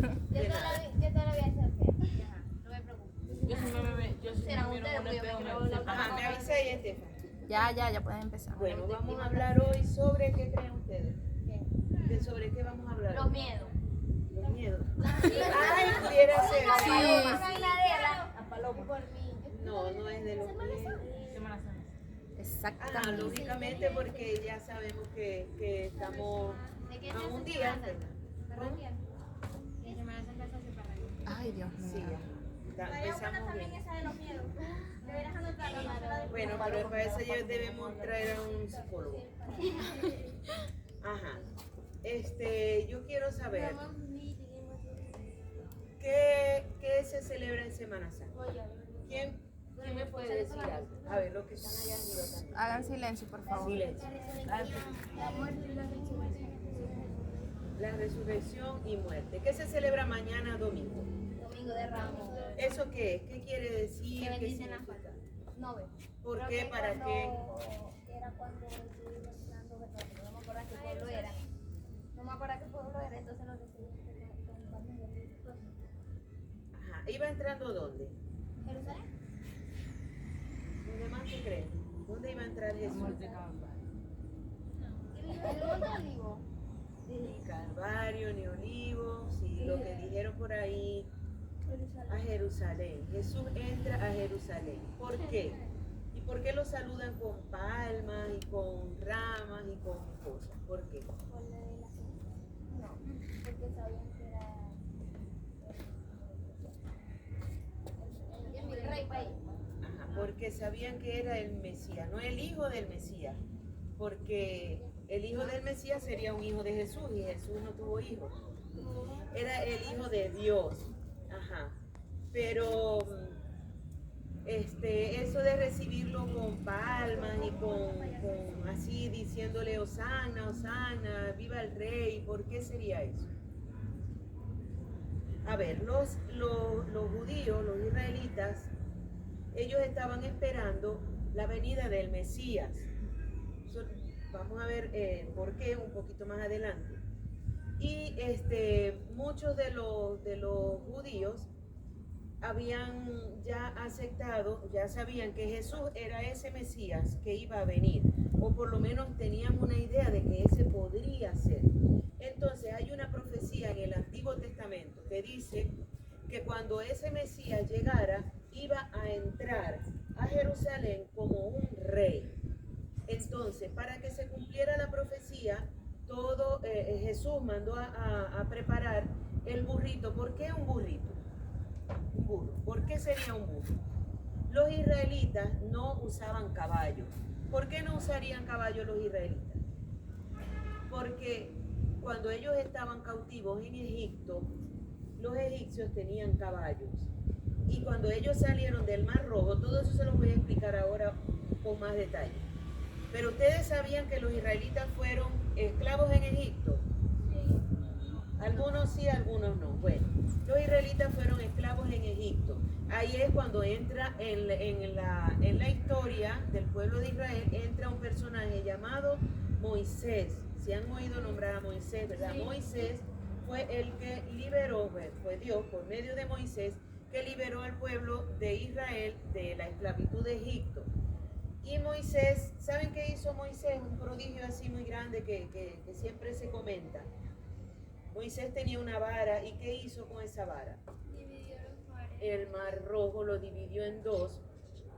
Yo todavía sé hacer. Ajá, no me preocupes. Yo sí me miro un espejo, Ajá, me avisa ahí, Estefan. Ya pueden empezar. Bueno, vamos a hablar hoy sobre qué creen ustedes. ¿Sobre qué vamos a hablar? Los miedos. Los miedos. Ay, pudiera ser. A Paloma. Por mí. No, no es de los miedos. Semana Santa. Exactamente. Lógicamente porque ya sabemos que estamos a un día. ¿Cómo? Ay, Dios Sí, mío. empezamos bien. esa de los miedos. Deberás anotarla. Bueno, pero para eso ya debemos traer a un psicólogo. Ajá. Yo quiero saber qué se celebra en Semana Santa. ¿Quién me puede decir algo? A ver, los que están allá arriba también. Hagan silencio, por favor. Silencio. La muerte y la resurrección. La resurrección y muerte. ¿Qué se celebra mañana domingo? Domingo de Ramos. ¿Eso qué es? ¿Qué quiere decir? Que ¿Qué bendicen las significa? No ve. ¿Por Creo qué? que ¿Para cuando- qué? Era cuando estuvimos entrando, no me acuerdo qué pueblo era. No me acuerdo qué pueblo era, entonces nos decidimos con varios de Ajá. ¿Iba entrando dónde? Jerusalén. ¿Los demás qué creen? ¿Dónde iba a entrar Jesús? Muerte Calvario. El monte Olivo. Ni Calvario, ni Olivo, sí, lo que dijeron por ahí, a Jerusalén. Jesús entra a Jerusalén. ¿Por qué? ¿Y por qué lo saludan con palmas y con ramas y con cosas? ¿Por qué? Por la de la No, porque sabían que era el rey país. Ajá, porque sabían que era el Mesías, no el hijo del Mesías, porque el hijo del Mesías sería un hijo de Jesús y Jesús no tuvo hijos. Era el hijo de Dios. Ajá. Pero eso de recibirlo con palmas y con así diciéndole Hosanna, Hosanna, viva el rey, ¿por qué sería eso? A ver, los judíos, los israelitas, ellos estaban esperando la venida del Mesías. Vamos a ver por qué un poquito más adelante. Y muchos de los judíos habían ya aceptado, ya sabían que Jesús era ese Mesías que iba a venir, o por lo menos tenían una idea de que ese podría ser. Entonces hay una profecía en el Antiguo Testamento que dice que cuando ese Mesías llegara, iba a entrar a Jerusalén como un rey. Entonces, para que se cumpliera la profecía, Jesús mandó a preparar el burrito. ¿Por qué un burrito? Un burro. ¿Por qué sería un burro? Los israelitas no usaban caballos. ¿Por qué no usarían caballos los israelitas? Porque cuando ellos estaban cautivos en Egipto, los egipcios tenían caballos. Y cuando ellos salieron del Mar Rojo, todo eso se los voy a explicar ahora con más detalle. Pero ustedes sabían que los israelitas fueron esclavos en Egipto. Algunos sí, algunos no. Bueno, los israelitas fueron esclavos en Egipto. Ahí es cuando entra en la historia del pueblo de Israel, entra un personaje llamado Moisés. Si han oído nombrar a Moisés, ¿verdad? Sí. Moisés fue el que liberó, fue Dios por medio de Moisés, que liberó al pueblo de Israel de la esclavitud de Egipto. Y Moisés, ¿saben qué hizo Moisés? Un prodigio así muy grande que siempre se comenta. Moisés tenía una vara, ¿y qué hizo con esa vara? Dividió los mares. El mar Rojo lo dividió en dos,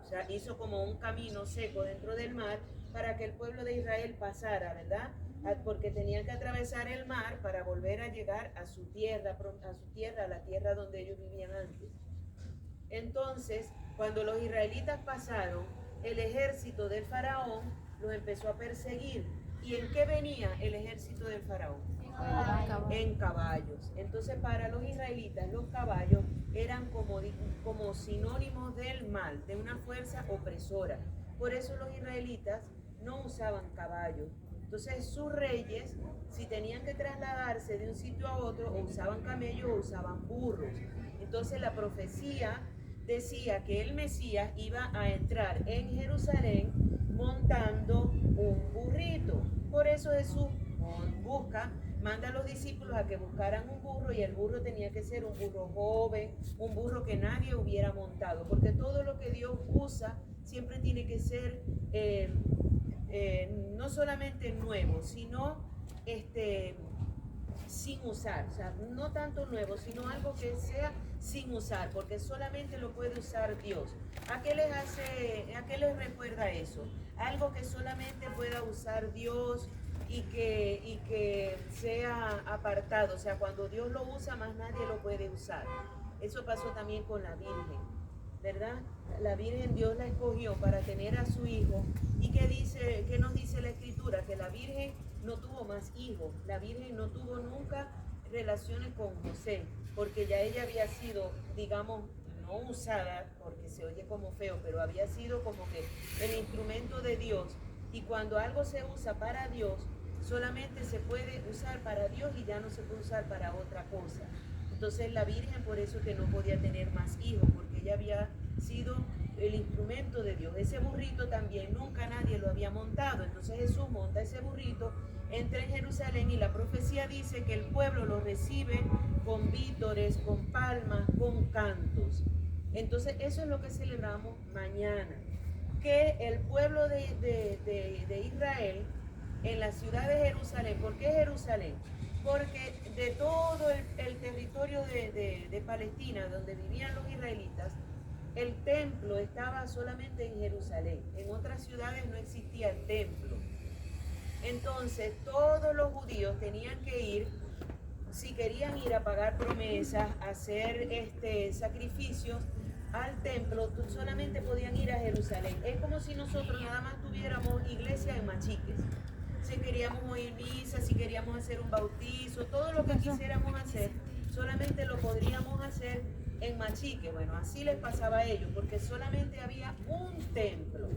o sea, hizo como un camino seco dentro del mar para que el pueblo de Israel pasara, ¿verdad? Porque tenían que atravesar el mar para volver a llegar a su tierra, a la tierra donde ellos vivían antes. Entonces, cuando los israelitas pasaron, el ejército del faraón los empezó a perseguir. ¿Y en qué venía el ejército del faraón? En caballos. Entonces, para los israelitas, los caballos eran como sinónimos del mal, de una fuerza opresora. Por eso los israelitas no usaban caballos. Entonces, sus reyes, si tenían que trasladarse de un sitio a otro, o usaban camellos o usaban burros. Entonces, la profecía decía que el Mesías iba a entrar en Jerusalén montando un burrito. Por eso Jesús busca manda a los discípulos a que buscaran un burro y el burro tenía que ser un burro joven, un burro que nadie hubiera montado, porque todo lo que Dios usa siempre tiene que ser no solamente nuevo, sino sin usar, o sea, no tanto nuevo, sino algo que sea sin usar, porque solamente lo puede usar Dios. ¿A qué les recuerda eso? Algo que solamente pueda usar Dios y que sea apartado, o sea, cuando Dios lo usa, más nadie lo puede usar. Eso pasó también con la Virgen, ¿verdad? La Virgen Dios la escogió para tener a su hijo. ¿Y qué nos dice la Escritura? Que la Virgen no tuvo más hijos, la Virgen no tuvo nunca relaciones con José, porque ya ella había sido, digamos, no usada, porque se oye como feo, pero había sido como que el instrumento de Dios, y cuando algo se usa para Dios, solamente se puede usar para Dios y ya no se puede usar para otra cosa. Entonces la Virgen por eso que no podía tener más hijos, porque ella había sido el instrumento de Dios. Ese burrito también nunca nadie lo había montado, entonces Jesús monta ese burrito, entra en Jerusalén y la profecía dice que el pueblo lo recibe con vítores, con palmas, con cantos. Entonces eso es lo que celebramos mañana, que el pueblo de Israel en la ciudad de Jerusalén. ¿Por qué Jerusalén? Porque de todo el territorio de Palestina donde vivían los israelitas, el templo estaba solamente en Jerusalén. En otras ciudades no existía el templo. Entonces todos los judíos tenían que ir, si querían ir a pagar promesas, a hacer sacrificios al templo, solamente podían ir a Jerusalén. Es como si nosotros nada más tuviéramos iglesia en Machiques. Si queríamos oír misa, si queríamos hacer un bautizo, todo lo que quisiéramos hacer, solamente lo podríamos hacer en Machique. Bueno, así les pasaba a ellos, porque solamente había un templo.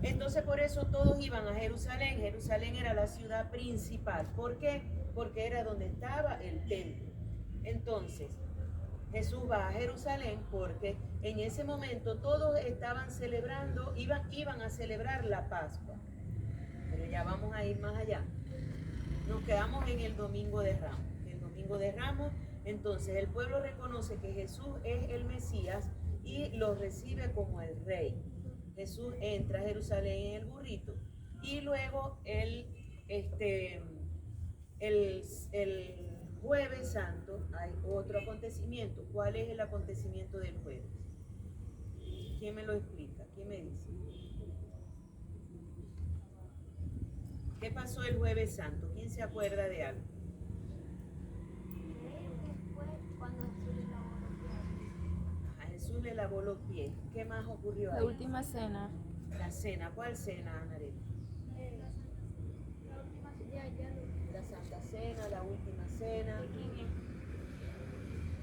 Entonces por eso todos iban a Jerusalén. Jerusalén era la ciudad principal. ¿Por qué? Porque era donde estaba el templo. Entonces Jesús va a Jerusalén porque en ese momento todos estaban celebrando, iban a celebrar la Pascua. Pero ya vamos a ir más allá. Nos quedamos en el Domingo de Ramos. El Domingo de Ramos, entonces el pueblo reconoce que Jesús es el Mesías y lo recibe como el Rey. Jesús entra a Jerusalén en el burrito y luego el Jueves Santo hay otro acontecimiento. ¿Cuál es el acontecimiento del jueves? ¿Quién me lo explica? ¿Quién me dice? ¿Qué pasó el Jueves Santo? ¿Quién se acuerda de algo? Después, cuando Jesús le lavó los pies. ¿Qué más ocurrió ahí? La última cena. La cena. ¿Cuál cena, Anarela? La Santa Cena, la Última Cena.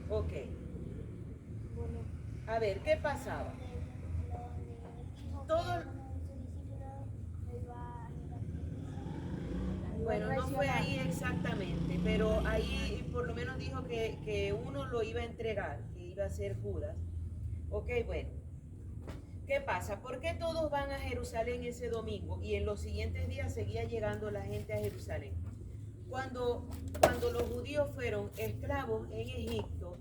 Ok. A ver, ¿qué pasaba? Todo... Bueno, no fue ahí exactamente, pero ahí por lo menos dijo que uno lo iba a entregar, que iba a ser Judas. Ok, bueno. ¿Qué pasa? ¿Por qué todos van a Jerusalén ese domingo y en los siguientes días seguía llegando la gente a Jerusalén? Cuando los judíos fueron esclavos en Egipto,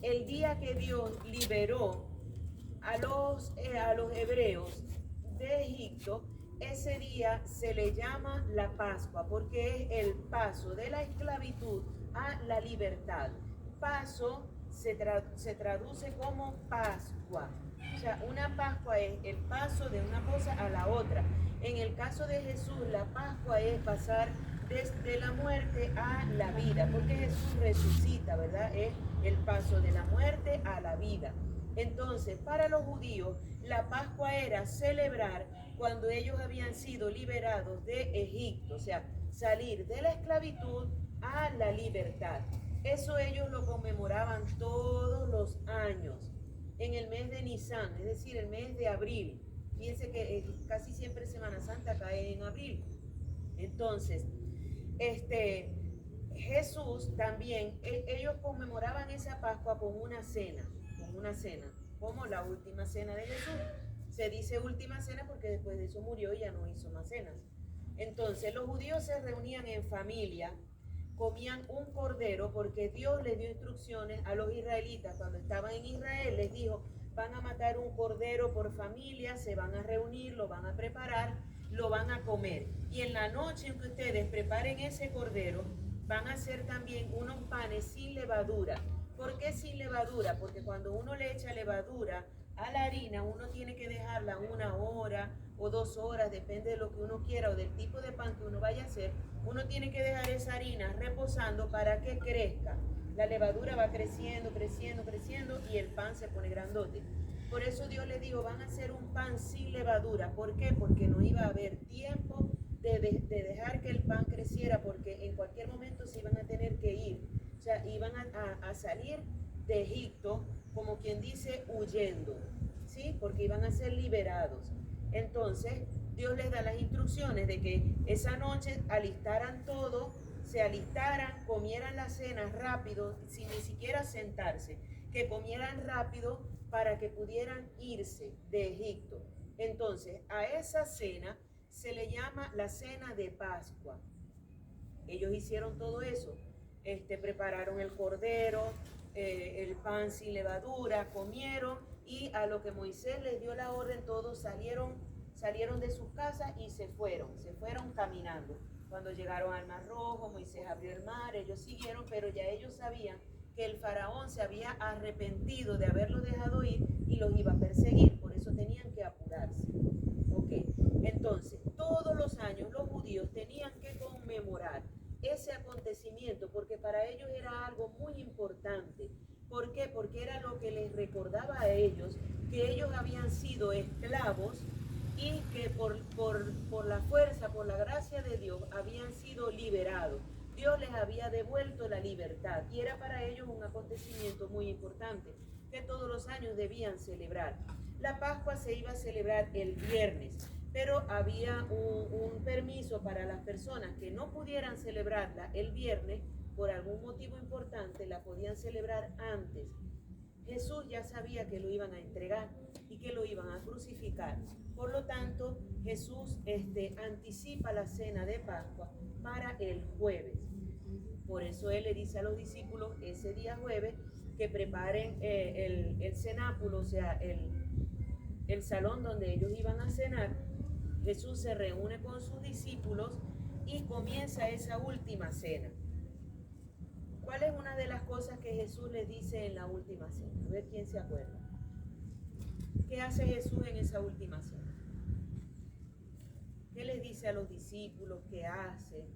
el día que Dios liberó a los hebreos de Egipto, ese día se le llama la Pascua porque es el paso de la esclavitud a la libertad. Paso se traduce como Pascua. O sea, una Pascua es el paso de una cosa a la otra. En el caso de Jesús, la Pascua es pasar desde la muerte a la vida, porque Jesús resucita, ¿verdad? Es el paso de la muerte a la vida. Entonces, para los judíos, la Pascua era celebrar cuando ellos habían sido liberados de Egipto, o sea, salir de la esclavitud a la libertad. Eso ellos lo conmemoraban todos los años, en el mes de Nisan, es decir, el mes de abril. Fíjense que casi siempre Semana Santa cae en abril. Entonces, Jesús también, ellos conmemoraban esa Pascua con una cena, como la última cena de Jesús. Se dice última cena porque después de eso murió y ya no hizo más cenas. Entonces los judíos se reunían en familia comían un cordero porque Dios les dio instrucciones a los israelitas. Cuando estaban en Israel les dijo, van a matar un cordero por familia, se van a reunir, lo van a preparar, lo van a comer. Y en la noche en que ustedes preparen ese cordero, van a hacer también unos panes sin levadura. ¿Por qué sin levadura? Porque cuando uno le echa levadura a la harina, uno tiene que dejarla 1 hora o 2 horas, depende de lo que uno quiera o del tipo de pan que uno vaya a hacer. Uno tiene que dejar esa harina reposando para que crezca. La levadura va creciendo, creciendo, creciendo y el pan se pone grandote. Por eso Dios le dijo, van a hacer un pan sin levadura. ¿Por qué? Porque no iba a haber tiempo de dejar que el pan creciera, porque en cualquier momento se iban a tener que ir. O sea, iban a salir de Egipto, como quien dice, huyendo, ¿sí? Porque iban a ser liberados. Entonces, Dios les da las instrucciones de que esa noche alistaran todo, se alistaran, comieran la cena rápido, sin ni siquiera sentarse, que comieran rápido para que pudieran irse de Egipto. Entonces, a esa cena se le llama la cena de Pascua. Ellos hicieron todo eso, prepararon el cordero, el pan sin levadura, comieron, y a lo que Moisés les dio la orden, todos salieron de sus casas y se fueron caminando. Cuando llegaron al Mar Rojo, Moisés abrió el mar, ellos siguieron, pero ya ellos sabían que el faraón se había arrepentido de haberlos dejado ir y los iba a perseguir, por eso tenían que apurarse. Ok, entonces todos los años los judíos tenían que conmemorar ese acontecimiento porque para ellos era algo muy importante. ¿Por qué? Porque era lo que les recordaba a ellos que ellos habían sido esclavos y que por la fuerza, por la gracia de Dios, habían sido liberados. Dios les había devuelto la libertad y era para ellos un acontecimiento muy importante que todos los años debían celebrar. La Pascua se iba a celebrar el viernes, pero había un permiso para las personas que no pudieran celebrarla el viernes, por algún motivo importante, la podían celebrar antes. Jesús ya sabía que lo iban a entregar y que lo iban a crucificar. Por lo tanto, Jesús anticipa la cena de Pascua para el jueves. Por eso Él le dice a los discípulos ese día jueves que preparen el cenáculo, o sea, el salón donde ellos iban a cenar. Jesús se reúne con sus discípulos y comienza esa última cena. ¿Cuál es una de las cosas que Jesús les dice en la última cena? A ver quién se acuerda. ¿Qué hace Jesús en esa última cena? ¿Qué les dice a los discípulos? ¿Qué hace?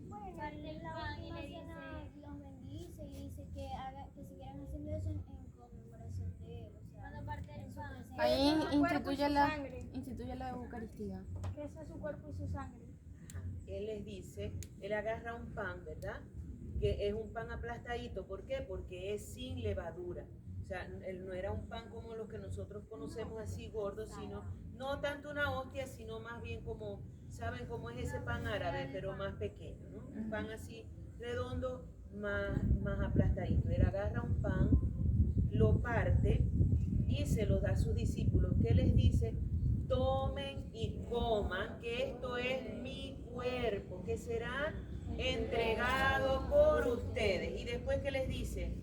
Bueno, la última cena los bendice y dice que siguieran haciendo eso en conmemoración de él. O sea, cuando parte en su presencia. Ahí Su cuerpo y su sangre. instituye la Eucaristía. Que eso es su cuerpo y su sangre. Ajá. Él les dice, él agarra un pan, ¿verdad? Que es un pan aplastadito. ¿Por qué? Porque es sin levadura. O sea, él no era un pan como los que nosotros conocemos así gordo, sino no tanto una hostia, sino más bien como, ¿saben cómo es ese pan árabe? Pero más pequeño, ¿no? Un pan así redondo, más aplastadito. Él agarra un pan, lo parte y se lo da a sus discípulos. ¿Qué les dice? Tomen y coman, que esto es mi cuerpo, que será entregado por ustedes. Y después, ¿qué les dice?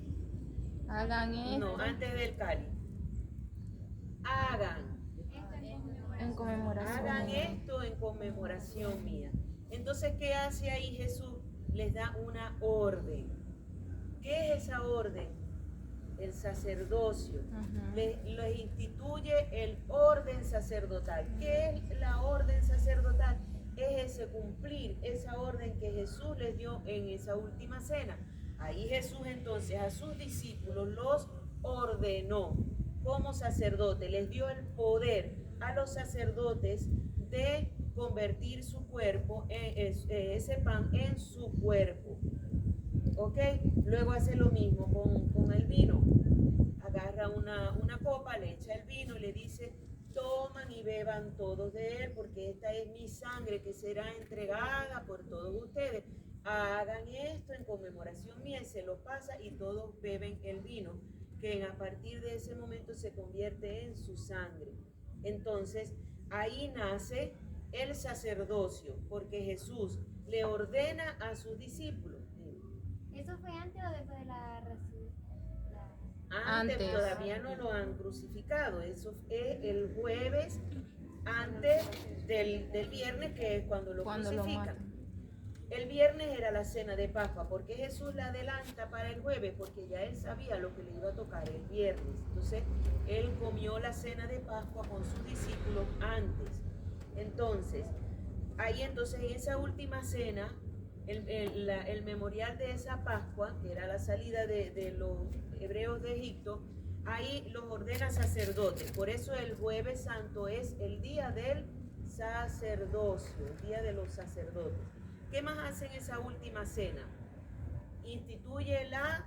Hagan esto No, antes del cáliz. Hagan en conmemoración. Hagan esto en conmemoración mía. Entonces, ¿qué hace ahí Jesús? Les da una orden. ¿Qué es esa orden? El sacerdocio. Les instituye el orden sacerdotal. ¿Qué es la orden sacerdotal? Es ese cumplir esa orden que Jesús les dio en esa última cena. Ahí Jesús entonces a sus discípulos los ordenó como sacerdote, les dio el poder a los sacerdotes de convertir su cuerpo, ese pan en su cuerpo. ¿Ok? Luego hace lo mismo con el vino. Agarra una copa, le echa el vino y le dice, toman y beban todos de él, porque esta es mi sangre que será entregada por todos ustedes. Hagan esto en conmemoración mía, y se lo pasa y todos beben el vino, que a partir de ese momento se convierte en su sangre. Entonces, ahí nace el sacerdocio, porque Jesús le ordena a sus discípulos. Antes, todavía no lo han crucificado. Eso es el jueves antes del viernes, que es cuando lo Cuando lo crucifican. matan. El viernes era la cena de Pascua. ¿Por qué Jesús la adelanta para el jueves? Porque ya él sabía lo que le iba a tocar el viernes. Entonces, él comió la cena de Pascua con sus discípulos antes. Entonces, en esa última cena, el memorial de esa Pascua, que era la salida de los hebreos de Egipto, ahí los ordena sacerdotes. Por eso el jueves santo es el día del sacerdocio, el día de los sacerdotes. ¿Qué más hace en esa última cena? Instituye la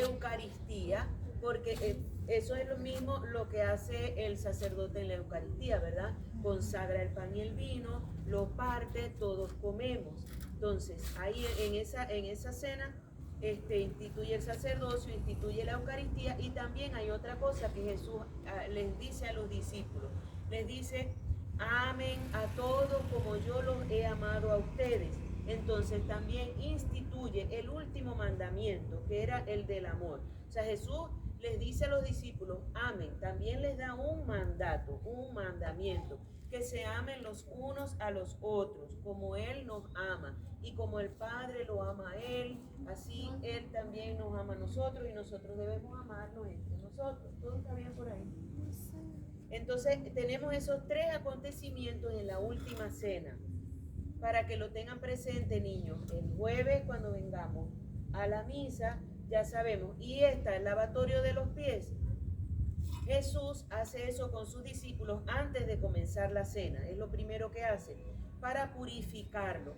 Eucaristía, porque eso es lo mismo lo que hace el sacerdote en la Eucaristía, ¿verdad? Consagra el pan y el vino, lo parte, todos comemos. Entonces, ahí en esa cena instituye el sacerdocio, instituye la Eucaristía, y también hay otra cosa que Jesús les dice a los discípulos. Les dice: amen a todos como yo los he amado a ustedes. Entonces también instituye el último mandamiento, que era el del amor. O sea, Jesús les dice a los discípulos: amen. También les da un mandato, un mandamiento, que se amen los unos a los otros, como Él nos ama. Y como el Padre lo ama a Él, así Él también nos ama a nosotros, y nosotros debemos amarnos entre nosotros. ¿Todo está bien por ahí? Entonces tenemos esos tres acontecimientos en la última cena, para que lo tengan presente, niños. El jueves, cuando vengamos a la misa, ya sabemos. Y el lavatorio de los pies. Jesús hace eso con sus discípulos antes de comenzar la cena. Es lo primero que hace, para purificarlo,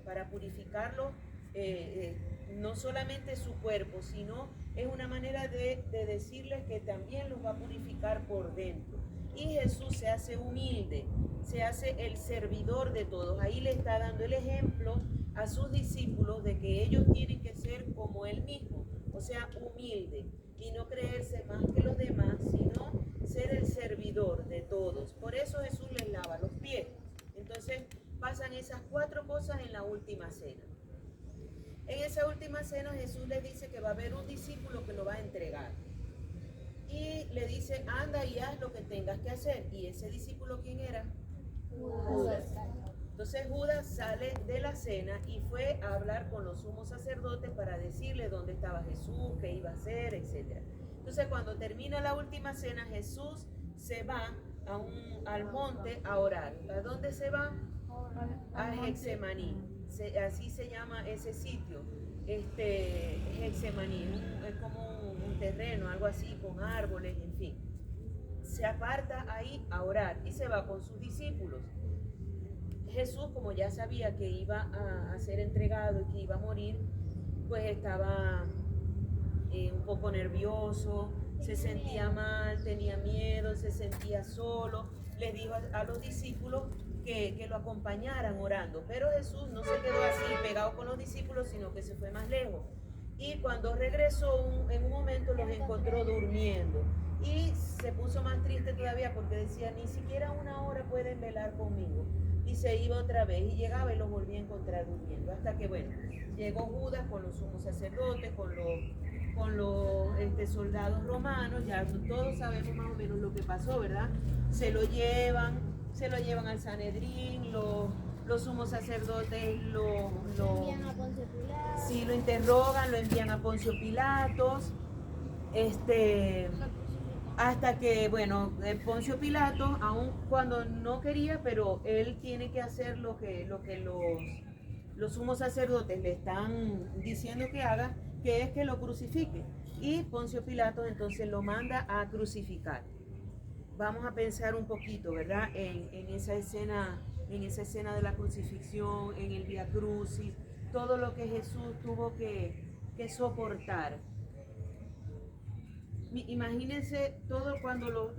no solamente su cuerpo, sino es una manera de decirles que también los va a purificar por dentro. Y Jesús se hace humilde, se hace el servidor de todos. Ahí le está dando el ejemplo a sus discípulos de que ellos tienen que ser como Él mismo, o sea, humilde, y no creerse más que los demás, sino ser el servidor de todos. Por eso Jesús les lava los pies. Entonces pasan esas cuatro cosas en la última cena. En esa última cena Jesús les dice que va a haber un discípulo que lo va a entregar. Y le dice: anda y haz lo que tengas que hacer. ¿Y ese discípulo quién era? Judas. Entonces Judas sale de la cena y fue a hablar con los sumos sacerdotes para decirle dónde estaba Jesús, qué iba a hacer, etc. Entonces cuando termina la última cena, Jesús se va al monte a orar. ¿A dónde se va? A Getsemaní. Así se llama ese sitio. Getsemaní es como un terreno, algo así, con árboles, en fin. Se aparta ahí a orar y se va con sus discípulos. Jesús, como ya sabía que iba a ser entregado y que iba a morir, pues estaba un poco nervioso, se sentía mal, tenía miedo, se sentía solo. Les dijo a los discípulos que lo acompañaran orando, pero Jesús no se quedó así pegado con los discípulos, sino que se fue más lejos. Y cuando regresó, en un momento los encontró durmiendo, y se puso más triste todavía porque decía: ni siquiera una hora pueden velar conmigo. Y se iba otra vez y llegaba y los volvía a encontrar durmiendo, hasta que bueno, llegó Judas con los sumos sacerdotes, con los soldados romanos. Ya todos sabemos más o menos lo que pasó, ¿verdad? Se lo llevan al Sanedrín, los sumos sacerdotes lo envían a Poncio Pilato. Sí, lo interrogan, lo envían a Poncio Pilatos, hasta que, bueno, Poncio Pilato, aun cuando no quería, pero él tiene que hacer lo que los sumos sacerdotes le están diciendo que haga, que es que lo crucifique. Y Poncio Pilato entonces lo manda a crucificar. Vamos a pensar un poquito, ¿verdad? En esa escena de la crucifixión, en el Vía Crucis, todo lo que Jesús tuvo que soportar. Imagínense todo cuando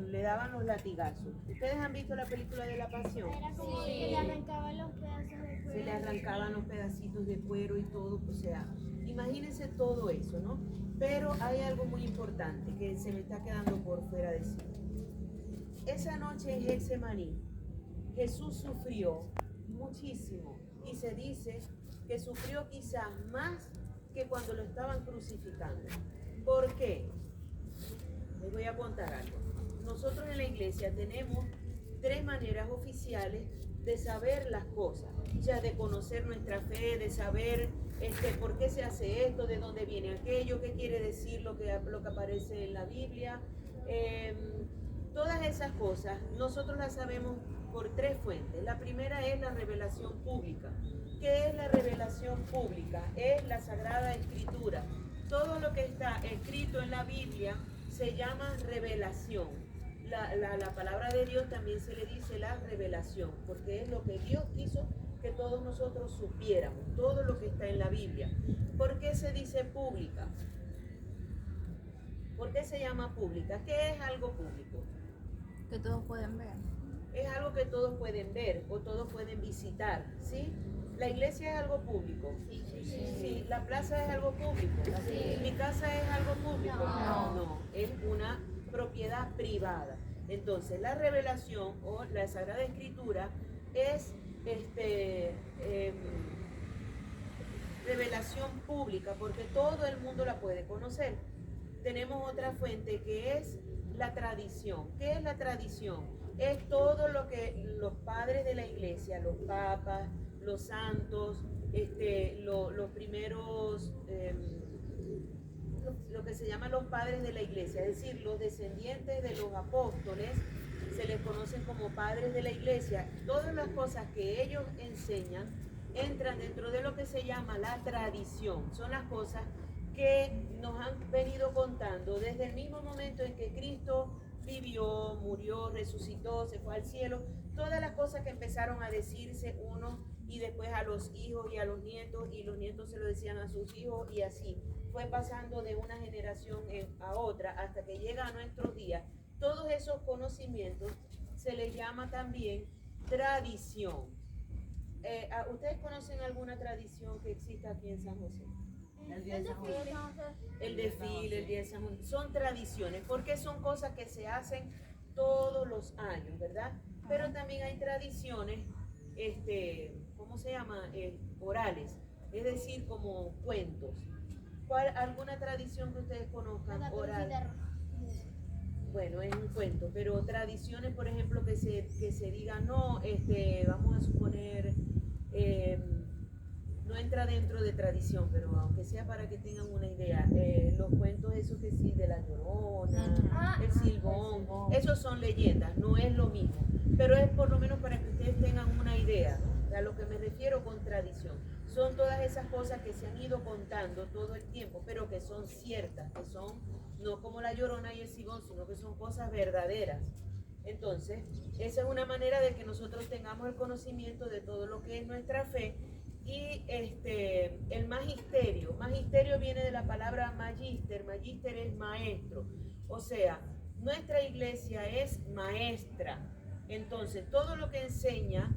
le daban los latigazos. ¿Ustedes han visto la película de La Pasión? Era como que le arrancaban los pedazos de cuero. Se le arrancaban los pedacitos de cuero y todo, o sea, imagínense todo eso, ¿no? Pero hay algo muy importante que se me está quedando por fuera de sí. Esa noche en Getsemaní, Jesús sufrió muchísimo, y se dice que sufrió quizás más que cuando lo estaban crucificando. ¿Por qué? Les voy a contar algo. Nosotros en la iglesia tenemos 3 maneras oficiales de saber las cosas, o sea, de conocer nuestra fe, de saber por qué se hace esto, de dónde viene aquello, qué quiere decir lo que aparece en la Biblia. Todas esas cosas nosotros las sabemos por 3 fuentes. La primera es la revelación pública. ¿Qué es la revelación pública? Es la Sagrada Escritura. Todo lo que está escrito en la Biblia se llama revelación. La palabra de Dios también se le dice la revelación, porque es lo que Dios quiso que todos nosotros supiéramos, todo lo que está en la Biblia. ¿Por qué se dice pública? ¿Por qué se llama pública? ¿Qué es algo público? Que todos pueden ver. Es algo que todos pueden ver o todos pueden visitar, ¿sí? ¿La iglesia es algo público? Sí. ¿La plaza es algo público? Sí. ¿Mi casa es algo público? No. Es una propiedad privada. Entonces, la revelación o la Sagrada Escritura es revelación pública porque todo el mundo la puede conocer. Tenemos otra fuente que es la tradición. ¿Qué es la tradición? Es todo lo que los padres de la iglesia, los papas, los santos, los primeros, lo que se llaman los padres de la iglesia, es decir, los descendientes de los apóstoles, se les conocen como padres de la iglesia. Todas las cosas que ellos enseñan entran dentro de lo que se llama la tradición. Son las cosas que nos han venido contando desde el mismo momento en que Cristo vivió, murió, resucitó, se fue al cielo. Todas las cosas que empezaron a decirse uno y después a los hijos y a los nietos, y los nietos se lo decían a sus hijos, y así fue pasando de una generación a otra hasta que llega a nuestros días. Todos esos conocimientos se les llama también tradición. ¿Ustedes conocen alguna tradición que exista aquí en San José? El día de San José. El desfile, el día de San José, son tradiciones, porque son cosas que se hacen todos los años, ¿verdad? Pero también hay tradiciones, ¿cómo se llama? Orales, es decir, como cuentos. ¿Alguna tradición que ustedes conozcan oral? Bueno, es un cuento, pero tradiciones, por ejemplo, que se diga, no, vamos a suponer, no entra dentro de tradición, pero aunque sea para que tengan una idea, los cuentos esos que sí, de la Llorona, el Silbón, esos son leyendas, no es lo mismo, pero es por lo menos para que ustedes tengan una idea, ¿no? A lo que me refiero con tradición. Son todas esas cosas que se han ido contando todo el tiempo, pero que son ciertas, que son no como la Llorona y el Silbón, sino que son cosas verdaderas. Entonces, esa es una manera de que nosotros tengamos el conocimiento de todo lo que es nuestra fe. Y el magisterio viene de la palabra magister es maestro, o sea, nuestra iglesia es maestra. Entonces, todo lo que enseña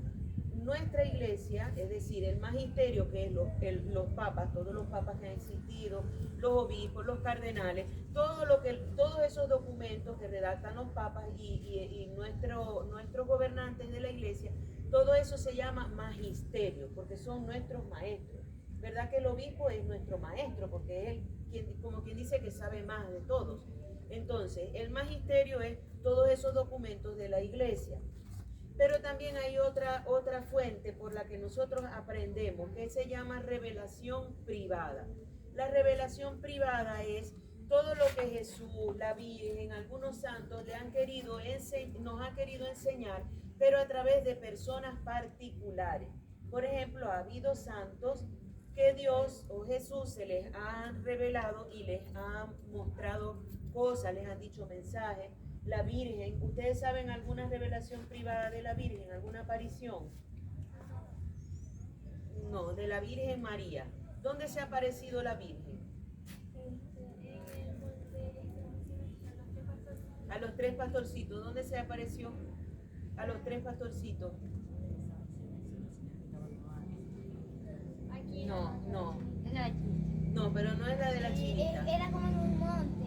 nuestra iglesia, es decir, el magisterio, que es los papas, todos los papas que han existido, los obispos, los cardenales, todos esos documentos que redactan los papas y nuestros gobernantes de la iglesia, todo eso se llama magisterio, porque son nuestros maestros. ¿Verdad que el obispo es nuestro maestro? Porque es él, como quien dice, que sabe más de todos. Entonces, el magisterio es todos esos documentos de la iglesia. Pero también hay otra fuente por la que nosotros aprendemos, que se llama revelación privada. La revelación privada es todo lo que Jesús, la Virgen, algunos santos nos han querido enseñar, pero a través de personas particulares. Por ejemplo, ha habido santos que Dios o Jesús se les ha revelado y les ha mostrado cosas, les han dicho mensajes. La Virgen, ¿ustedes saben alguna revelación privada de la Virgen? ¿Alguna aparición? No, de la Virgen María. ¿Dónde se ha aparecido la Virgen? A los 3 pastorcitos. ¿Dónde se apareció? A los 3 pastorcitos. Aquí. No. No, pero no es la de la chinita. Era como en un monte.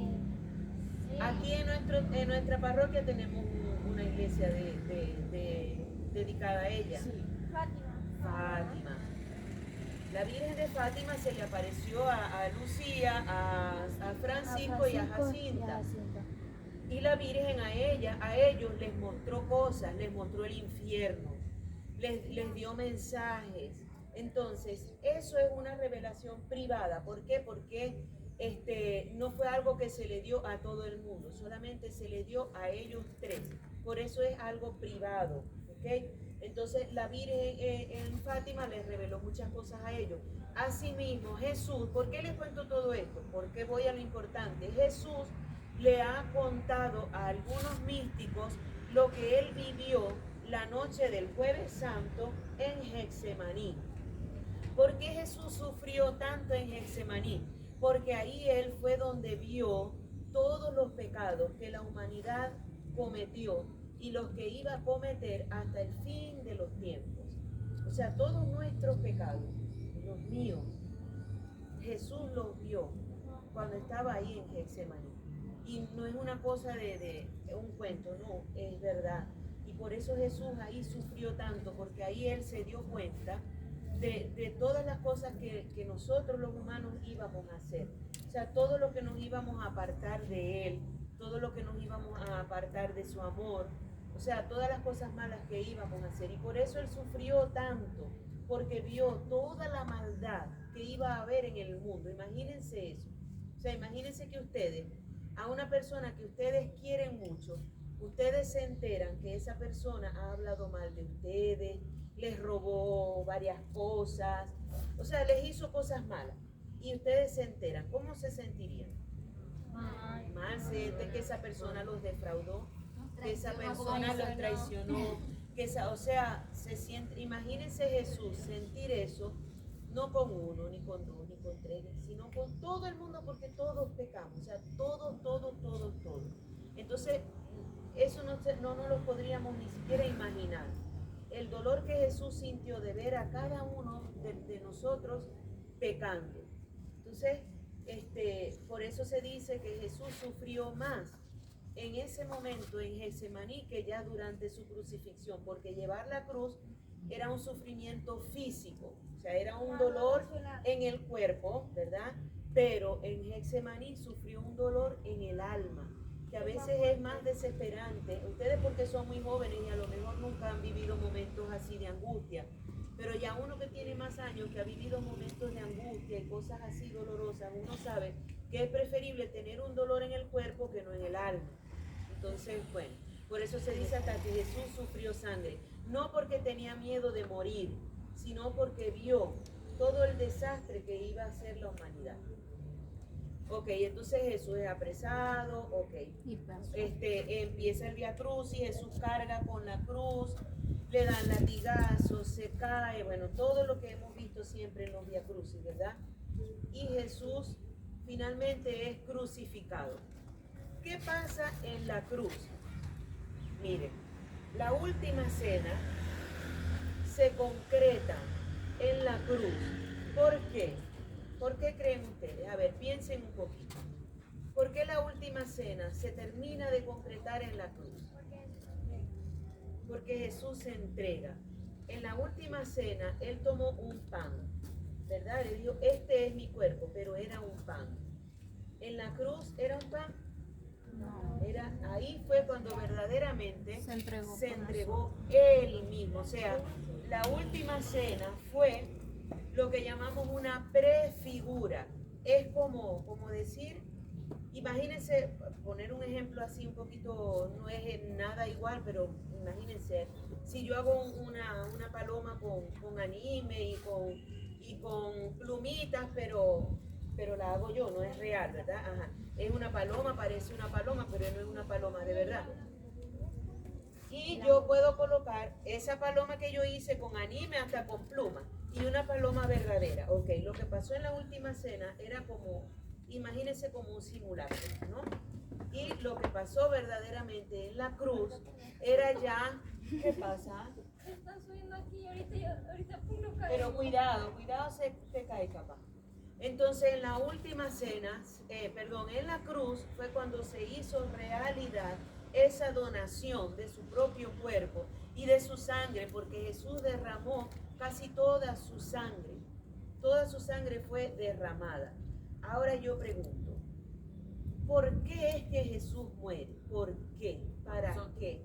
Sí. Aquí en nuestra parroquia tenemos una iglesia dedicada a ella. Fátima. La Virgen de Fátima se le apareció a Lucía, a Francisco y a Jacinta. Y la Virgen a ellos les mostró cosas, les mostró el infierno, les dio mensajes. Entonces, eso es una revelación privada. ¿Por qué? Porque no fue algo que se le dio a todo el mundo, solamente se le dio a ellos tres. Por eso es algo privado, ¿ok? Entonces, la Virgen en Fátima les reveló muchas cosas a ellos. Asimismo, Jesús, ¿por qué les cuento todo esto? Porque voy a lo importante. Jesús le ha contado a algunos místicos lo que él vivió la noche del Jueves Santo en Getsemaní. ¿Por qué Jesús sufrió tanto en Getsemaní? Porque ahí él fue donde vio todos los pecados que la humanidad cometió y los que iba a cometer hasta el fin de los tiempos. O sea, todos nuestros pecados, los míos, Jesús los vio cuando estaba ahí en Getsemaní. Y no es una cosa de un cuento, no, es verdad. Y por eso Jesús ahí sufrió tanto, porque ahí él se dio cuenta de todas las cosas que nosotros los humanos íbamos a hacer. O sea, todo lo que nos íbamos a apartar de él, todo lo que nos íbamos a apartar de su amor, o sea, todas las cosas malas que íbamos a hacer. Y por eso él sufrió tanto, porque vio toda la maldad que iba a haber en el mundo. Imagínense eso. O sea, imagínense que ustedes, a una persona que ustedes quieren mucho, ustedes se enteran que esa persona ha hablado mal de ustedes, les robó varias cosas, o sea, les hizo cosas malas, y ustedes se enteran. ¿Cómo se sentirían? Mal, sienten que esa persona los defraudó, que esa persona los traicionó, que o sea, se siente. Imagínense Jesús sentir eso, no con uno, ni con dos, ni con tres, sino con todo el mundo, porque todos pecamos, o sea, todos. Entonces, eso no nos lo podríamos ni siquiera imaginar. El dolor que Jesús sintió de ver a cada uno de nosotros pecando. Entonces, por eso se dice que Jesús sufrió más en ese momento en Getsemaní que ya durante su crucifixión, porque llevar la cruz era un sufrimiento físico, o sea, era un dolor en el cuerpo, ¿verdad? Pero en Getsemaní sufrió un dolor en el alma, que a veces es más desesperante. Ustedes porque son muy jóvenes y a lo mejor nunca han vivido momentos así de angustia, pero ya uno que tiene más años, que ha vivido momentos de angustia y cosas así dolorosas, uno sabe que es preferible tener un dolor en el cuerpo que no en el alma. Entonces, bueno, por eso se dice hasta que Jesús sufrió sangre, no porque tenía miedo de morir, sino porque vio todo el desastre que iba a hacer la humanidad. Ok, entonces Jesús es apresado, ok. Empieza el Vía Crucis, Jesús carga con la cruz, le dan latigazos, se cae, bueno, todo lo que hemos visto siempre en los Vía Crucis, ¿verdad? Y Jesús finalmente es crucificado. ¿Qué pasa en la cruz? Miren, la última cena se concreta en la cruz. ¿Por qué? ¿Por qué creen ustedes? A ver, piensen un poquito. ¿Por qué la última cena se termina de concretar en la cruz? Porque Jesús se entrega. En la última cena, Él tomó un pan, ¿verdad? Él dijo, este es mi cuerpo, pero era un pan. En la cruz, ¿era un pan? No. Ahí fue cuando verdaderamente se entregó Él mismo. O sea, la última cena fue lo que llamamos una prefigura. Es como decir, imagínense, poner un ejemplo así un poquito, no es nada igual, pero imagínense, si yo hago una paloma con anime y con plumitas, pero la hago yo, no es real, ¿verdad? Ajá. Es una paloma, parece una paloma, pero no es una paloma de verdad. Y yo puedo colocar esa paloma que yo hice con anime hasta con pluma y una paloma verdadera. Ok, lo que pasó en la última cena era como, imagínense como un simulacro, ¿no? Y lo que pasó verdaderamente en la cruz era ya, ¿qué pasa? Están subiendo aquí ahorita no cae. Pero cuidado, se cae capaz. Entonces en la última cena, en la cruz fue cuando se hizo realidad esa donación de su propio cuerpo y de su sangre, porque Jesús derramó casi toda su sangre. toda su sangre fue derramada. Ahora yo pregunto, ¿por qué es que Jesús muere? ¿Por qué? ¿Para qué?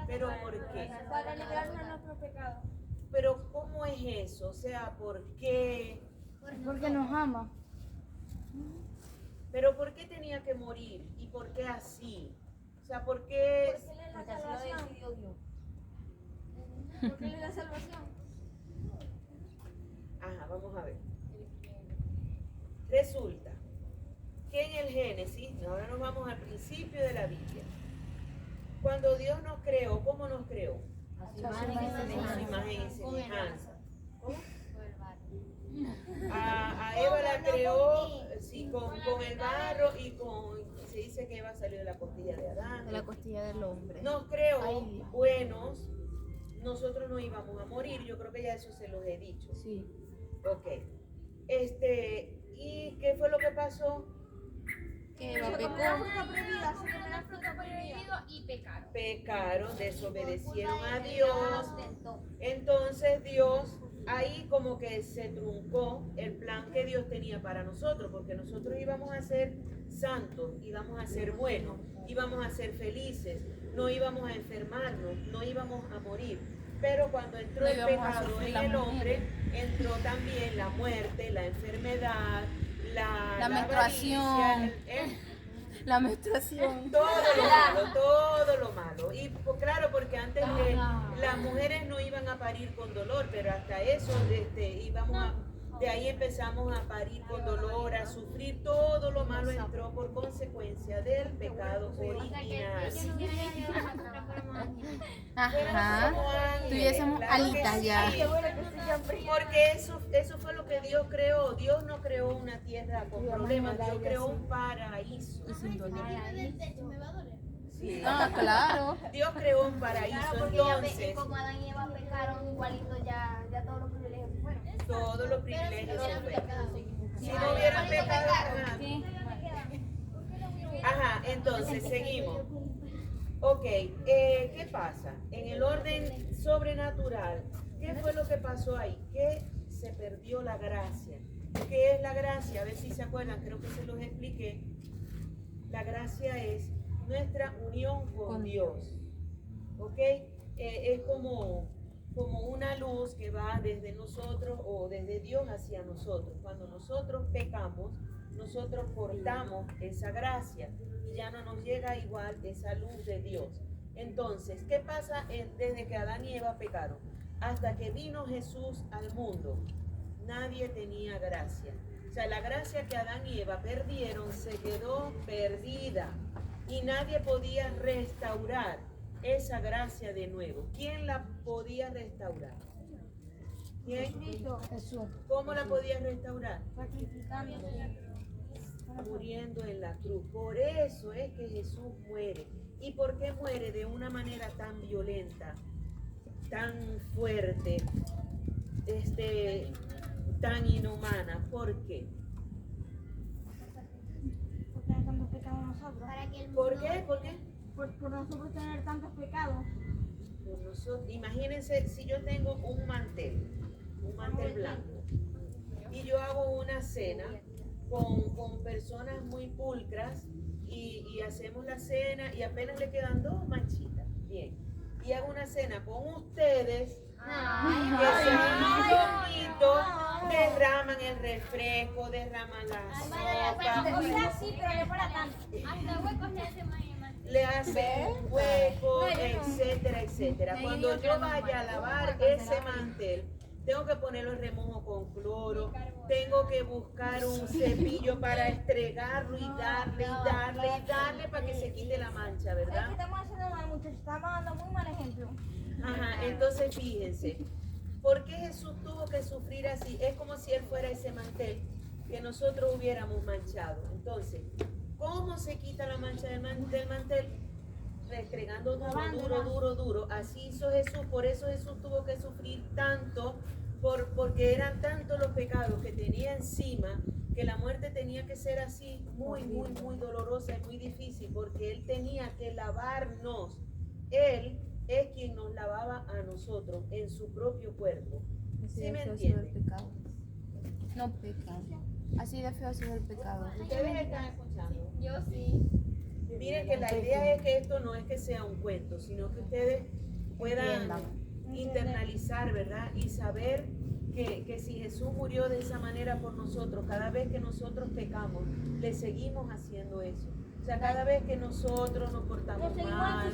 ¿Pero por qué? Para librarnos de nuestros pecados. Pero ¿cómo es eso? O sea, ¿por qué? Porque nos ama. ¿Pero por qué tenía que morir? ¿Y por qué así? O sea, ¿por qué? Porque Él es la salvación. Porque Él es la salvación. Ajá, vamos a ver. Resulta que en el Génesis, ahora nos vamos al principio de la Biblia, cuando Dios nos creó, ¿cómo nos creó? A su A su imagen y semejanza. ¿Cómo? A Eva la creó sí, con el barro y se dice que Eva salió de la costilla de Adán. De la costilla del hombre. Nos creó Ay. buenos, nosotros no íbamos a morir, yo creo que ya eso se los he dicho. Sí. Ok. ¿Y qué fue lo que pasó? Que Eva pecó. Y pecaron. Pecaron, desobedecieron a Dios. Entonces Dios, ahí como que se truncó el plan que Dios tenía para nosotros, porque nosotros íbamos a ser santos, íbamos a ser buenos, íbamos a ser felices, no íbamos a enfermarnos, no íbamos a morir. Pero cuando entró No el íbamos a pecado sufrir en la el muerte. hombre, entró también la muerte, la enfermedad, la menstruación. avaricia, La menstruación. todo lo malo. Y pues, claro, porque antes las mujeres no iban a parir con dolor, pero hasta eso de ahí empezamos a parir con dolor, a sufrir, todo lo malo entró por consecuencia del pecado original. Ajá. Como ángeles, Tuviésemos claro que alitas sí. ya. Porque eso fue lo que Dios creó. Dios no creó una tierra con problemas, Dios creó un paraíso. Y sin dolor. Sí. Ah, claro. Dios creó un paraíso, Claro, porque entonces como Adán y Eva pecaron, igualito ya todos los privilegios se fueron. todos los privilegios se fueron. Si no hubieran pecado, nada. Ajá, entonces seguimos. Ok, ¿qué pasa? En el orden sobrenatural, ¿qué fue lo que pasó ahí? Que se perdió la gracia. ¿Qué es la gracia? A ver si se acuerdan, creo que se los expliqué. La gracia es nuestra unión con Dios. ¿Ok? Es como una luz que va desde nosotros o desde Dios hacia nosotros. Cuando nosotros pecamos, nosotros cortamos esa gracia y ya no nos llega igual esa luz de Dios. Entonces, ¿qué pasa desde que Adán y Eva pecaron? Hasta que vino Jesús al mundo, nadie tenía gracia. O sea, la gracia que Adán y Eva perdieron se quedó perdida y nadie podía restaurar esa gracia de nuevo. ¿Quién la podía restaurar? ¿Quién? Jesús. ¿Cómo la podía restaurar? Sacrificándose. Muriendo en la cruz. Por eso es que Jesús muere. ¿Y por qué muere de una manera tan violenta, tan fuerte, tan inhumana? ¿Por qué? Porque hay tantos pecados nosotros. ¿Por qué? ¿Por qué? Por nosotros tener tantos pecados. Por nosotros. Imagínense si yo tengo un mantel blanco, y yo hago una cena con personas muy pulcras y hacemos la cena y apenas le quedan 2 manchitas. Bien. Y hago una cena con ustedes que son muy bonitos, derraman el refresco, derraman la sopa, O sea, sí, pero no para tanto. le hacen un hueco, etcétera, etcétera. Cuando yo vaya a lavar ese mantel, tengo que ponerlo en remojo con cloro, tengo que buscar un cepillo para estregarlo y darle para que se quite la mancha, Es que ¿verdad? estamos haciendo mal, muchachos. Estamos dando muy mal ejemplo. Ajá, entonces fíjense, ¿por qué Jesús tuvo que sufrir así? Es como si Él fuera ese mantel que nosotros hubiéramos manchado. Entonces, ¿cómo se quita la mancha del mantel? Restregando duro. Así hizo Jesús, por eso Jesús tuvo que sufrir tanto, porque eran tantos los pecados que tenía encima, que la muerte tenía que ser así, muy dolorosa y muy difícil, porque Él tenía que lavarnos. Él es quien nos lavaba a nosotros en su propio cuerpo. ¿Sí me entienden? no pecan. Así de feo ha sido el pecado. ¿Ustedes están escuchando? Yo sí. Miren que la idea es que esto no es que sea un cuento, sino que ustedes puedan Entiendan. internalizar, ¿verdad? Y saber que si Jesús murió de esa manera por nosotros, cada vez que nosotros pecamos, le seguimos haciendo eso. O sea, cada vez que nosotros nos portamos mal,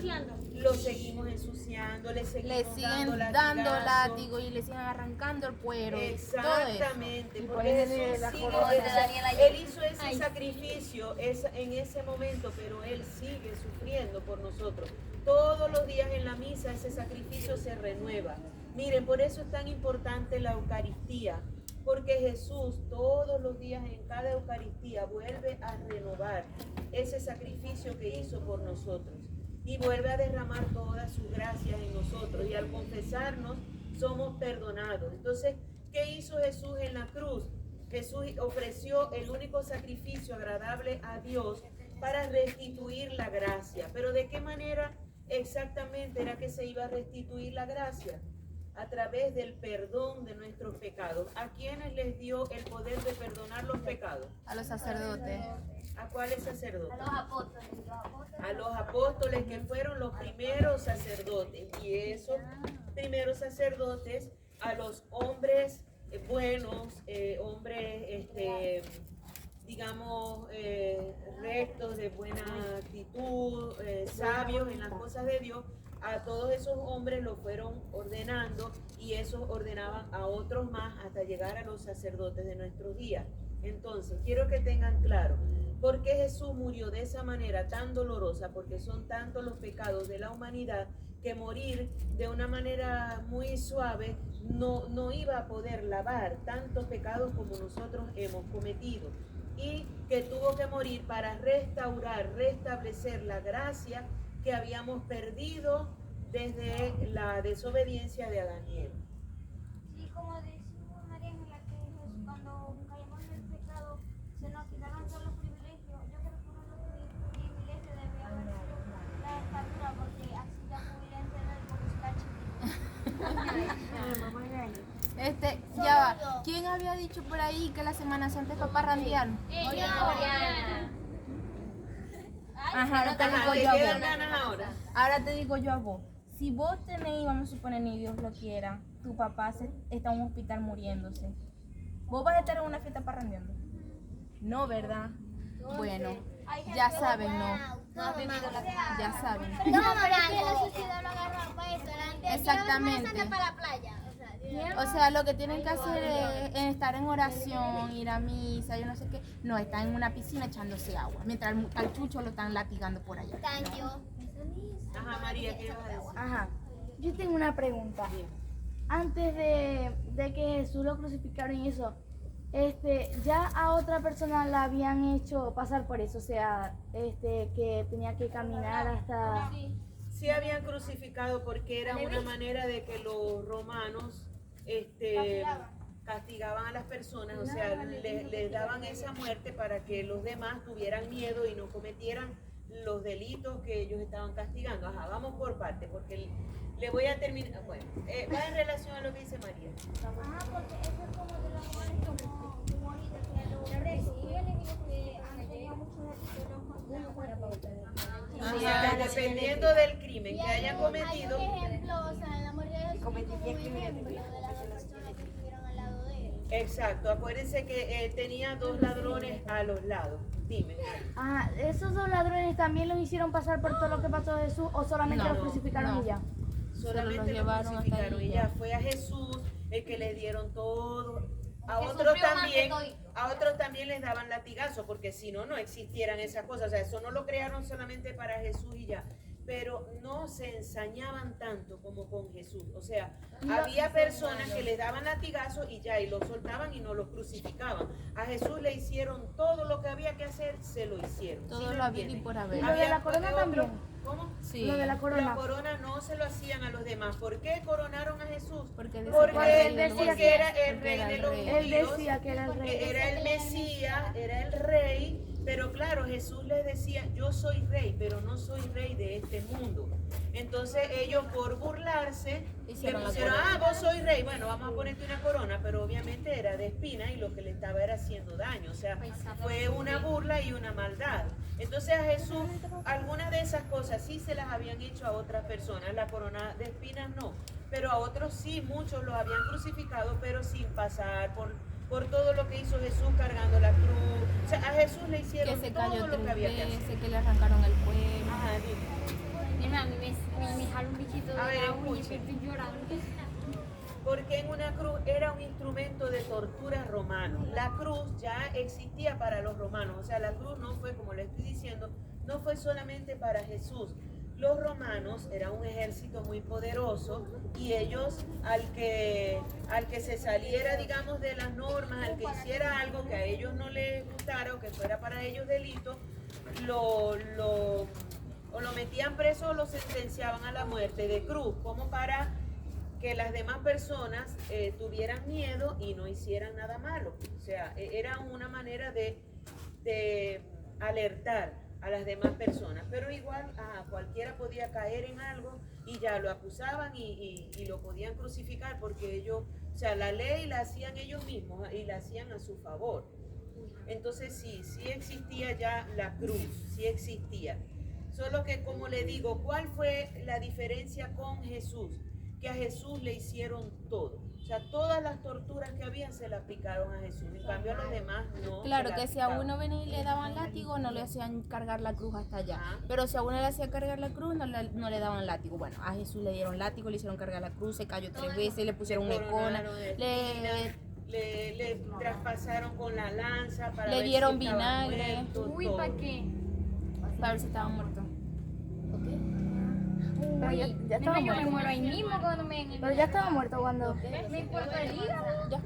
lo seguimos ensuciando, le Le seguimos siguen dando latigazos. látigo y le siguen arrancando el cuero. y todo eso. Exactamente, Y porque poniéndole Jesús la sigue, corona. él hizo ese sacrificio en ese momento, pero Él sigue sufriendo por nosotros. Todos los días en la misa ese sacrificio se renueva. Miren, por eso es tan importante la Eucaristía, porque Jesús todos los días en cada Eucaristía vuelve a renovar ese sacrificio que hizo por nosotros y vuelve a derramar todas sus gracias en nosotros, y al confesarnos somos perdonados. Entonces, ¿qué hizo Jesús en la cruz? Jesús ofreció el único sacrificio agradable a Dios para restituir la gracia. Pero ¿de qué manera exactamente era que se iba a restituir la gracia? A través del perdón de nuestros pecados. ¿A quiénes les dio el poder de perdonar los pecados? A los sacerdotes. ¿A cuáles sacerdotes? A los apóstoles. A los apóstoles, que fueron los primeros sacerdotes, y esos primeros sacerdotes a los hombres buenos, hombres digamos rectos, de buena actitud, sabios en las cosas de Dios. A todos esos hombres los fueron ordenando, y esos ordenaban a otros más hasta llegar a los sacerdotes de nuestros días. Entonces, quiero que tengan claro, ¿por qué Jesús murió de esa manera tan dolorosa? Porque son tantos los pecados de la humanidad que morir de una manera muy suave no iba a poder lavar tantos pecados como nosotros hemos cometido, y que tuvo que morir para restaurar, restablecer la gracia que habíamos perdido desde la desobediencia de Adán y Eva. Sí, como decimos María Ángela, que cuando caímos en el pecado se nos quitaron todos los privilegios. Yo creo que uno de los privilegios debía haber sido la estatura, porque así ya pudiera entender por qué está chiquito. Ya va. ¿Quién había dicho por ahí que la Semana Santa es para parrandear? Ajá, ahora te Ajá, digo ¿te yo a quedan vos. ganas ahora? Ahora te digo yo a vos. Si vos tenéis, vamos a suponer, ni Dios lo quiera, tu papá está en un hospital muriéndose, ¿vos vas a estar en una fiesta parrandeando? No, ¿verdad? Bueno, ya saben, no. Ya saben. No, pero es que la sociedad lo agarró para eso. Exactamente. Para la playa. O sea, lo que tienen que hacer es estar en oración, ir a misa, yo no sé qué. No, están en una piscina echándose agua, mientras al chucho lo están latigando por allá. Ajá, María, ¿qué vas a decir? Ajá, yo tengo una pregunta. Antes de que Jesús lo crucificaron y eso, ya a otra persona la habían hecho pasar por eso, o sea, que tenía que caminar hasta... Sí habían crucificado, porque era una manera de que los romanos castigaban a las personas, o sea, les daban esa muerte para que los demás tuvieran miedo y no cometieran los delitos que ellos estaban castigando. Ajá, vamos por parte, porque le voy a terminar. Bueno, va en relación a lo que dice María. Porque eso es como de los jóvenes, como ahorita, que los jóvenes que han tenido muchos Ajá, dependiendo del crimen que hayan cometido. Hay un ejemplo, o sea, en la muerte de Jesús como un ejemplo de las dos personas que estuvieron al lado de él. Exacto, acuérdense que tenía dos ladrones a los lados. Dime. Ah, ¿esos dos ladrones también los hicieron pasar por todo lo que pasó de Jesús o solamente No, los crucificaron no. y ya? Solamente los lo llevaron hasta crucificaron ahí y ya. ya fue a Jesús el que les dieron todo. A Que otros sufrió más también, que todito. a otros también les daban latigazos, porque si no, no existieran esas cosas. O sea, eso no lo crearon solamente para Jesús y ya. Pero no se ensañaban tanto como con Jesús. O sea, había personas que les daban latigazos y ya, y los soltaban y no los crucificaban. A Jesús le hicieron todo lo que había que hacer, se lo hicieron. Todo ¿Sí lo me habido y entienden? por haber. Y lo de la corona otro- también. ¿Cómo? Sí. Lo de la corona. La corona no se lo hacían a los demás. ¿Por qué coronaron a Jesús? Porque Porque él decía porque era el porque rey era de el los rey. Él judíos, decía que era el rey. era el Mesías, era el rey, Pero claro, Jesús les decía, yo soy rey, pero no soy rey de este mundo. Entonces ellos por burlarse le Hicieron la pusieron, corona. vos soy rey, bueno, vamos a ponerte una corona, pero obviamente era de espina y lo que le estaba era haciendo daño. O sea, fue una burla y una maldad. Entonces a Jesús, algunas de esas cosas sí se las habían hecho a otras personas, la corona de espinas no, pero a otros sí, muchos los habían crucificado, pero sin pasar por todo lo que hizo Jesús cargando la cruz. O sea, a Jesús le Que hicieron se todo cayó lo que 3 había que hacer. veces, que le arrancaron el cuello. Ajá, dime. Nena, a mí me jala un bichito de A ver, la uña y escuche. estoy llorando. Porque en una cruz era un instrumento de tortura romano. La cruz ya existía para los romanos, o sea, la cruz no fue, como le estoy diciendo, no fue solamente para Jesús. Los romanos eran un ejército muy poderoso y ellos al que se saliera, digamos, de las normas, al que hiciera algo que a ellos no les gustara o que fuera para ellos delito, o lo metían preso o lo sentenciaban a la muerte de cruz, como para que las demás personas tuvieran miedo y no hicieran nada malo. O sea, era una manera de alertar a las demás personas, pero igual cualquiera podía caer en algo y ya lo acusaban y lo podían crucificar porque ellos, o sea, la ley la hacían ellos mismos y la hacían a su favor. Entonces sí existía ya la cruz, sí existía. Solo que, como le digo, ¿cuál fue la diferencia con Jesús? Que a Jesús le hicieron todo. O sea, todas las torturas que habían se le aplicaron a Jesús. En cambio a los demás no. Claro, se la que si a aplicaban. uno venía y le daban látigo, no le hacían cargar la cruz hasta allá. Ajá. Pero si a uno le hacían cargar la cruz, no le daban látigo. Bueno, a Jesús le dieron látigo, le hicieron cargar la cruz, se cayó 3 veces, le pusieron una icona, Coronaron de espinas, le traspasaron con la lanza para Le ver dieron si estaba vinagre. muerto, Uy, todo. ¿para qué? para ver si estaba muerto. Pero ya Nena, estaba yo me muerto. muero ahí mismo cuando me... Pero ya estaba muerto cuando. Me importa el hígado. Ya.